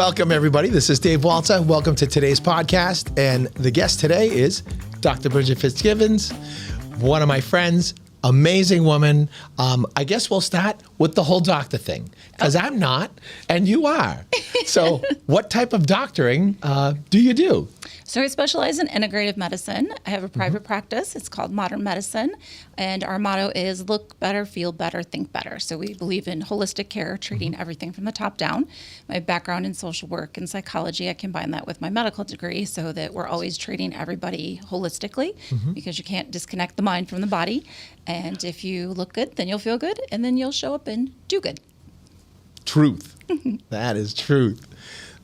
Welcome, everybody. This is Dave Walter. Welcome to today's podcast. And the guest today is Dr. Bridget Fitzgibbons, one of my friends, amazing woman. I guess we'll start with the whole doctor thing, because I'm not, and you are. So what type of doctoring do you do? So I specialize in integrative medicine. I have a private practice. It's called Modern Medicine. And our motto is look better, feel better, think better. So we believe in holistic care, treating everything from the top down. My background in social work and psychology, I combine that with my medical degree so that we're always treating everybody holistically, because you can't disconnect the mind from the body. And if you look good, then you'll feel good, and then you'll show up and do good. Truth. That is truth.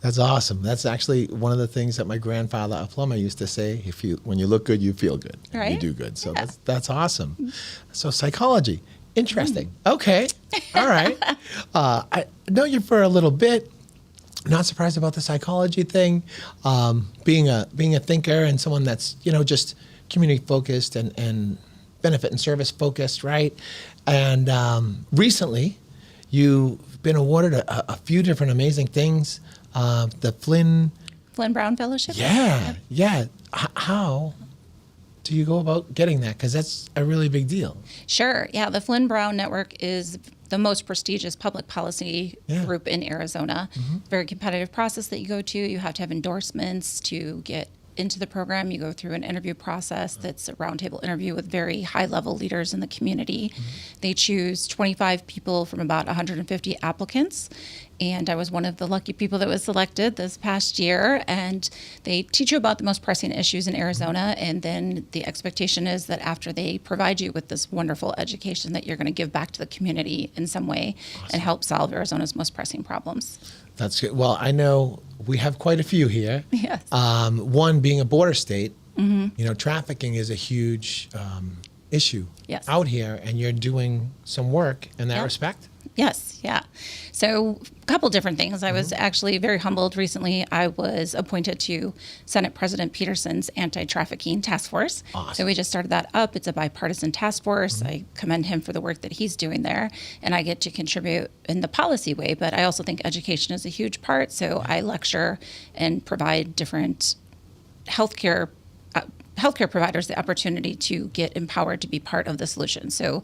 That's awesome. That's actually one of the things that my grandfather, a plumber, used to say: when you look good, you feel good. Right. You do good. So that's awesome. So psychology, interesting. Okay, all right. I know you for a little bit. Not surprised about the psychology thing. Being a thinker and someone that's just community focused and benefit and service focused, right? And recently, you've been awarded a few different amazing things. The Flinn-Brown Fellowship? Yeah. How do you go about getting that? Because that's a really big deal. Sure. Yeah, the Flinn-Brown Network is the most prestigious public policy group in Arizona. Very competitive process that you go to. You have to have endorsements to get into the program. You go through an interview process that's a roundtable interview with very high-level leaders in the community. They choose 25 people from about 150 applicants, and I was one of the lucky people that was selected this past year. And they teach you about the most pressing issues in Arizona, and then the expectation is that after they provide you with this wonderful education, that you're going to give back to the community in some way and help solve Arizona's most pressing problems. That's good. Well, I know we have quite a few here. Yes. One being a border state, trafficking is a huge issue out here, and you're doing some work in that respect. Yes, yeah. So a couple different things. I was actually very humbled recently. I was appointed to Senate President Peterson's anti-trafficking task force. Awesome. So we just started that up. It's a bipartisan task force. I commend him for the work that he's doing there, and I get to contribute in the policy way, but I also think education is a huge part. So I lecture and provide different healthcare providers the opportunity to get empowered to be part of the solution. So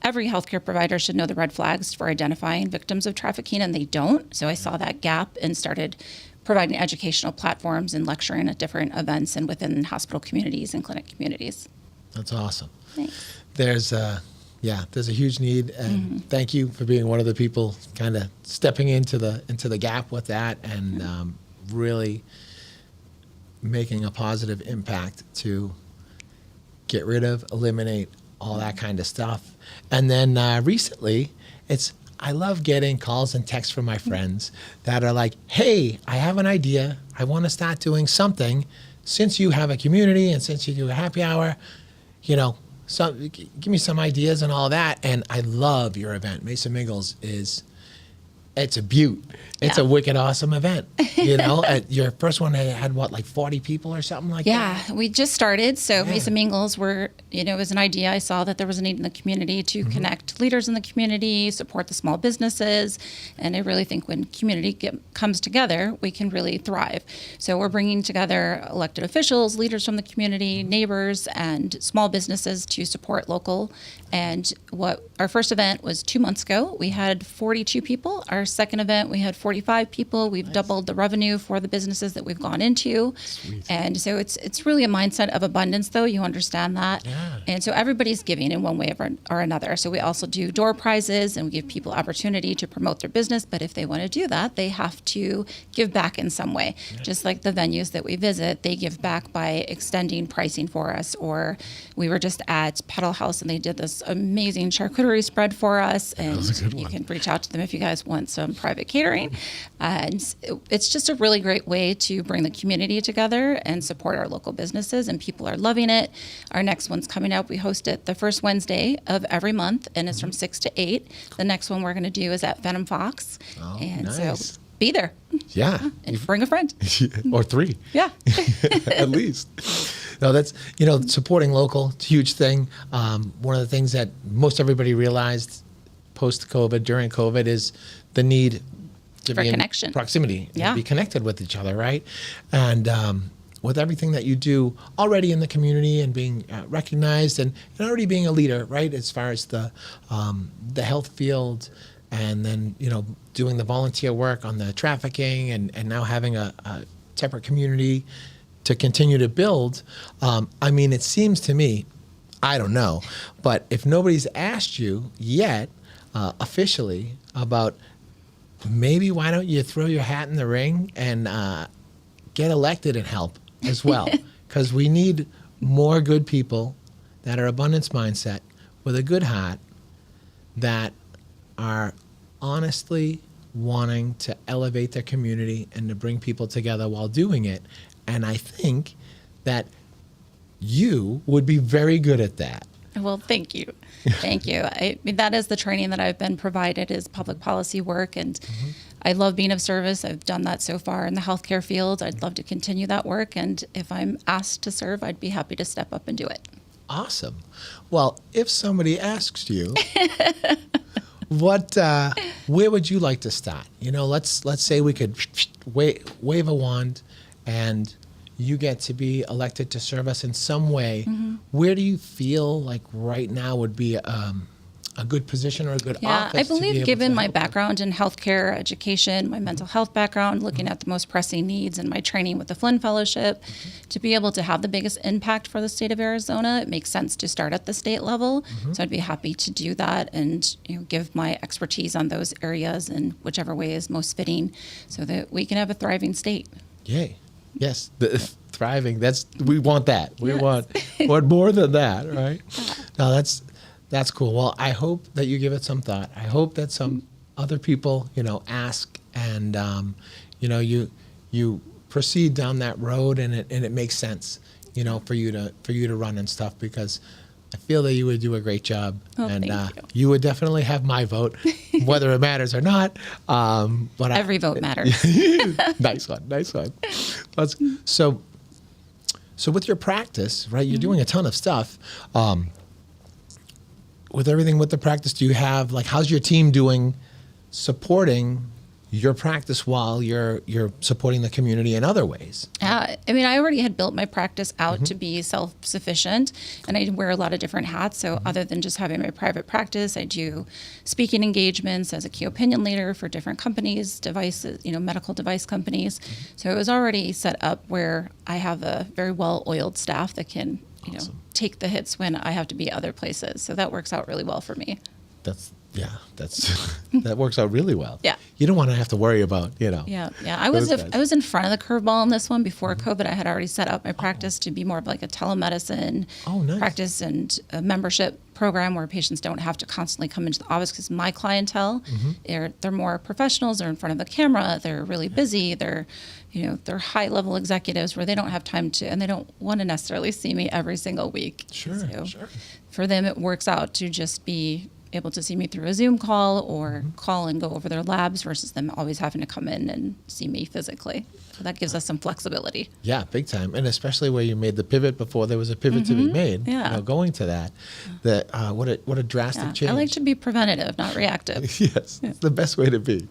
every healthcare provider should know the red flags for identifying victims of trafficking, and they don't. So I saw that gap and started providing educational platforms and lecturing at different events and within hospital communities and clinic communities. That's awesome. Thanks. There's a huge need, and thank you for being one of the people kind of stepping into the gap with that, and really making a positive impact to get rid of, eliminate all that kind of stuff. And then recently, I love getting calls and texts from my friends that are like, hey, I have an idea. I want to start doing something. Since you have a community and since you do a happy hour, give me some ideas and all that. And I love your event. Mesa Mingles it's a beaut. It's a wicked awesome event. At your first one had like 40 people or something like that? Yeah, we just started. So Mesa Mingles it was an idea. I saw that there was a need in the community to connect leaders in the community, support the small businesses. And I really think when community comes together, we can really thrive. So we're bringing together elected officials, leaders from the community, neighbors, and small businesses to support local. And our first event was 2 months ago. We had 42 people. Our second event, we had 45 people. We've doubled the revenue for the businesses that we've gone into. Sweet. And so it's really a mindset of abundance, though. You understand that. Yeah. And so everybody's giving in one way or another. So we also do door prizes, and we give people opportunity to promote their business. But if they want to do that, they have to give back in some way. Yeah. Just like the venues that we visit, they give back by extending pricing for us. Or we were just at Petal House, and they did this amazing charcuterie spread for us. And you can reach out to them if you guys want some private catering. And it's just a really great way to bring the community together and support our local businesses, and people are loving it. Our next one's coming up. We host it the first Wednesday of every month, and it's from 6 to 8. The next one we're going to do is at Venom Fox. Oh, and nice. So be there. Yeah. And bring a friend. Or 3. Yeah. At least. No, that's, supporting local, it's a huge thing. One of the things that most everybody realized post-COVID, during COVID, is the need to For be connection. in proximity, Yeah. to be connected with each other, right? And with everything that you do already in the community and being recognized and already being a leader, right, as far as the health field, and then, doing the volunteer work on the trafficking, and now having a separate community to continue to build. It seems to me, I don't know, but if nobody's asked you yet officially about maybe why don't you throw your hat in the ring and get elected and help as well, because we need more good people that are abundance mindset with a good heart that are honestly wanting to elevate their community and to bring people together while doing it. And I think that you would be very good at that. Well, thank you. Thank you. That is the training that I've been provided, is public policy work. And I love being of service. I've done that so far in the healthcare field. I'd love to continue that work. And if I'm asked to serve, I'd be happy to step up and do it. Awesome. Well, if somebody asks you, where would you like to start? Let's say we could wave a wand and you get to be elected to serve us in some way. Where do you feel like right now would be a good position or a good office? I believe, given my background in healthcare education, my mental health background, looking at the most pressing needs, and my training with the Flinn Fellowship, to be able to have the biggest impact for the state of Arizona, it makes sense to start at the state level. So I'd be happy to do that and give my expertise on those areas in whichever way is most fitting, so that we can have a thriving state. Yay. Yes, the thriving. We want that. We want more than that, right? No, that's cool. Well, I hope that you give it some thought. I hope that some other people, ask, and you proceed down that road, and it makes sense, for you to run and stuff, because I feel that you would do a great job, and thank you would definitely have my vote, whether it matters or not. But Every vote matters. Nice one. So with your practice, right? You're doing a ton of stuff. With everything with the practice, do you have, how's your team doing supporting your practice while you're supporting the community in other ways? I already had built my practice out to be self-sufficient, and I wear a lot of different hats. So other than just having my private practice, I do speaking engagements as a key opinion leader for different companies, devices, medical device companies. So it was already set up where I have a very well-oiled staff that can, Awesome. take the hits when I have to be other places. So that works out really well for me. That works out really well. Yeah. You don't want to have to worry about, Yeah. I was in front of the curveball on this one before COVID. I had already set up my practice to be more of like a telemedicine nice. practice, and a membership program where patients don't have to constantly come into the office, because my clientele, they're more professionals. They're in front of the camera. They're really busy. They're high level executives where they don't have time to, and they don't want to necessarily see me every single week. Sure. For them, it works out to just be able to see me through a Zoom call or call and go over their labs, versus them always having to come in and see me physically. So that gives us some flexibility. Yeah, big time. And especially where you made the pivot before there was a pivot to be made. Yeah. Going to that. What a drastic change. I like to be preventative, not reactive. Yes, it's the best way to be.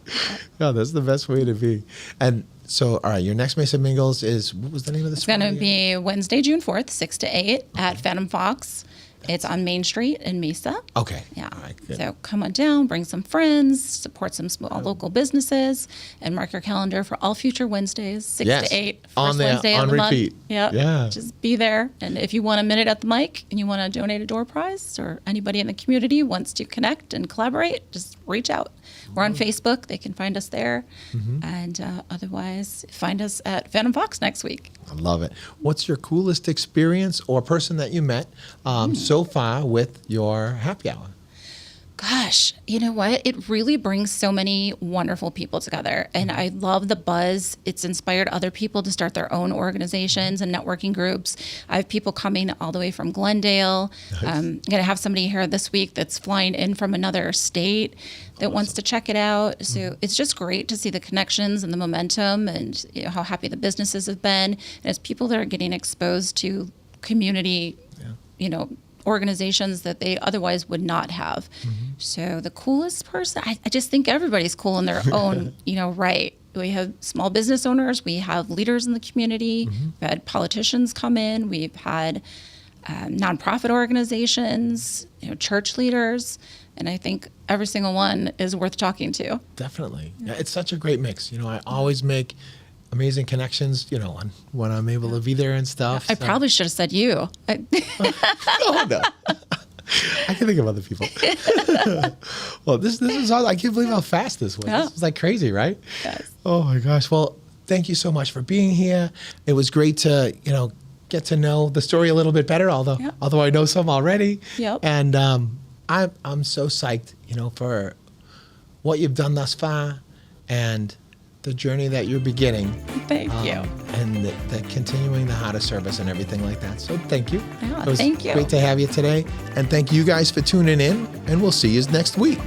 Yeah, that's the best way to be. And so, all right, your next Mesa Mingles is, what was the name of the It's going to be Wednesday, June 4th, 6 to 8 at Phantom Fox. It's on Main Street in Mesa. Okay. Yeah. All right, good. So come on down, bring some friends, support some small local businesses, and mark your calendar for all future Wednesdays, 6 to 8. On there, Wednesday on of the repeat. month. Yep. Yeah. Just be there. And if you want a minute at the mic and you want to donate a door prize, or anybody in the community wants to connect and collaborate, just reach out. We're on Facebook. They can find us there. And otherwise, find us at Phantom Fox next week. I love it. What's your coolest experience or person that you met so far with your happy hour? Gosh, you know what? It really brings so many wonderful people together. And I love the buzz. It's inspired other people to start their own organizations and networking groups. I have people coming all the way from Glendale. Nice. I'm going to have somebody here this week that's flying in from another state that wants to check it out. So it's just great to see the connections and the momentum, and how happy the businesses have been. And as people that are getting exposed to community, organizations that they otherwise would not have. So the coolest person, I just think everybody's cool in their own, right. We have small business owners. We have leaders in the community. We've had politicians come in. We've had nonprofit organizations, church leaders. And I think every single one is worth talking to. Definitely. Yeah, it's such a great mix. I always make amazing connections, when I'm able to be there and stuff. I probably should have said you. Oh, no. I can think of other people. Well, this is all, I can't believe how fast this was. Yeah. This was like crazy, right? Yes. Oh my gosh. Well, thank you so much for being here. It was great to, get to know the story a little bit better, although I know some already. Yep. And I'm so psyched, for what you've done thus far and the journey that you're beginning. Thank you. And the continuing the heart of service and everything like that. So thank you. Yeah, It was thank you. great to have you today. And thank you guys for tuning in. And we'll see you next week.